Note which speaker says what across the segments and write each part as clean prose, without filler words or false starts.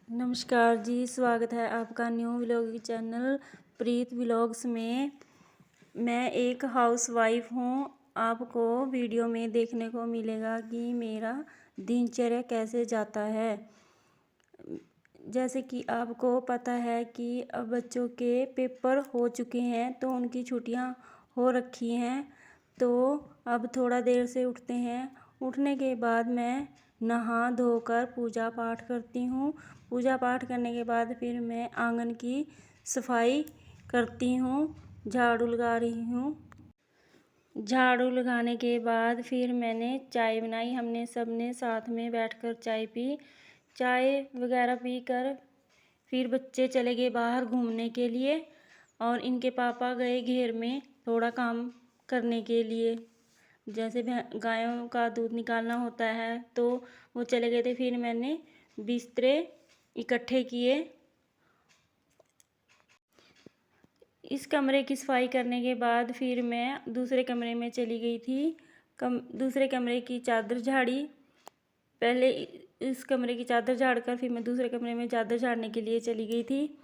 Speaker 1: नमस्कार जी, स्वागत है आपका न्यू व्लॉगिंग चैनल प्रीत व्लॉग्स में। मैं एक हाउसवाइफ हूँ। आपको वीडियो में देखने को मिलेगा कि मेरा दिनचर्या कैसे जाता है। जैसे कि आपको पता है कि अब बच्चों के पेपर हो चुके हैं, तो उनकी छुट्टियाँ हो रखी हैं। तो अब थोड़ा देर से उठते हैं। उठने के बाद मैं नहा धोकर पूजा पाठ करती हूँ। पूजा पाठ करने के बाद फिर मैं आंगन की सफाई करती हूँ, झाड़ू लगा रही हूँ। झाड़ू लगाने के बाद फिर मैंने चाय बनाई। हमने सबने साथ में बैठकर चाय पी। चाय वगैरह पीकर फिर बच्चे चले गए बाहर घूमने के लिए और इनके पापा गए घेर में थोड़ा काम करने के लिए। जैसे गायों का दूध निकालना होता है तो वो चले गए थे। फिर मैंने बिस्तरे इकट्ठे किए। इस कमरे की सफाई करने के बाद फिर मैं दूसरे कमरे में चली गई थी। दूसरे कमरे की चादर झाड़ी। पहले इस कमरे की चादर झाड़कर फिर मैं दूसरे कमरे में चादर झाड़ने के लिए चली गई थी।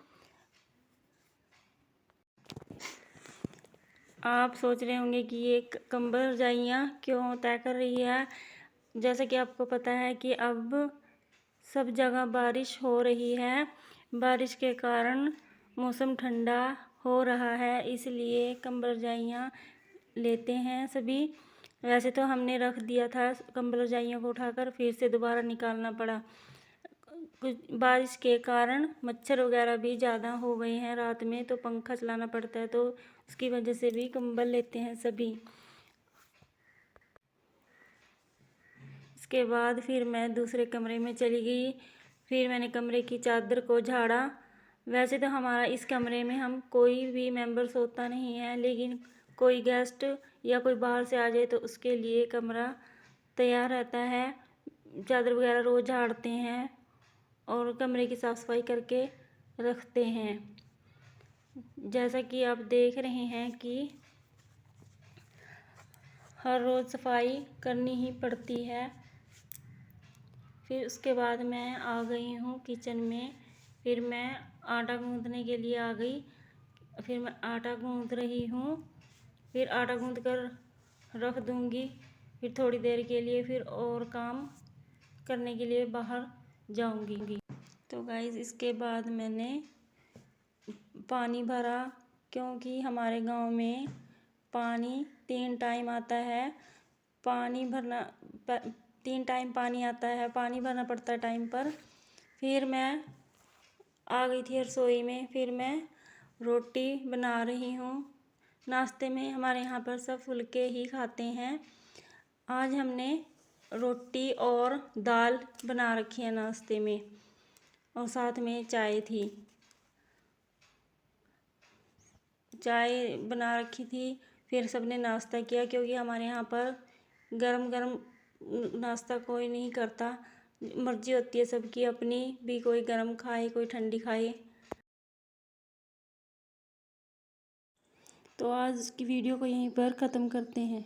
Speaker 1: आप सोच रहे होंगे कि ये कंबल रजाइयाँ क्यों तय कर रही है। जैसा कि आपको पता है कि अब सब जगह बारिश हो रही है। बारिश के कारण मौसम ठंडा हो रहा है, इसलिए कंबल रजाइयाँ लेते हैं सभी। वैसे तो हमने रख दिया था कंबल रजाइयों को उठाकर, फिर से दोबारा निकालना पड़ा। कुछ बारिश के कारण मच्छर वगैरह भी ज़्यादा हो गए हैं रात में, तो पंखा चलाना पड़ता है, तो उसकी वजह से भी कंबल लेते हैं सभी। इसके बाद फिर मैं दूसरे कमरे में चली गई। फिर मैंने कमरे की चादर को झाड़ा। वैसे तो हमारा इस कमरे में हम कोई भी मेंबर सोता नहीं है, लेकिन कोई गेस्ट या कोई बाहर से आ जाए तो उसके लिए कमरा तैयार रहता है। चादर वगैरह रोज़ झाड़ते हैं और कमरे की साफ़ सफाई करके रखते हैं। जैसा कि आप देख रहे हैं कि हर रोज़ सफाई करनी ही पड़ती है। फिर उसके बाद मैं आ गई हूँ किचन में। फिर मैं आटा गूँथने के लिए आ गई। फिर मैं आटा गूँथ रही हूँ। फिर आटा गूँथ कर रख दूँगी। फिर थोड़ी देर के लिए फिर और काम करने के लिए बाहर जाऊँगी। तो गाइस, इसके बाद मैंने पानी भरा, क्योंकि हमारे गांव में पानी 3 टाइम आता है। पानी भरना 3 टाइम पानी आता है, पानी भरना पड़ता है टाइम पर। फिर मैं आ गई थी रसोई में। फिर मैं रोटी बना रही हूँ। नाश्ते में हमारे यहाँ पर सब फुल्के ही खाते हैं। आज हमने रोटी और दाल बना रखी है नाश्ते में, और साथ में चाय थी। चाय बना रखी थी। फिर सबने नाश्ता किया, क्योंकि हमारे यहाँ पर गरम गरम नाश्ता कोई नहीं करता। मर्जी होती है सबकी अपनी, भी कोई गरम खाए कोई ठंडी खाए। तो आज की वीडियो को यहीं पर ख़त्म करते हैं।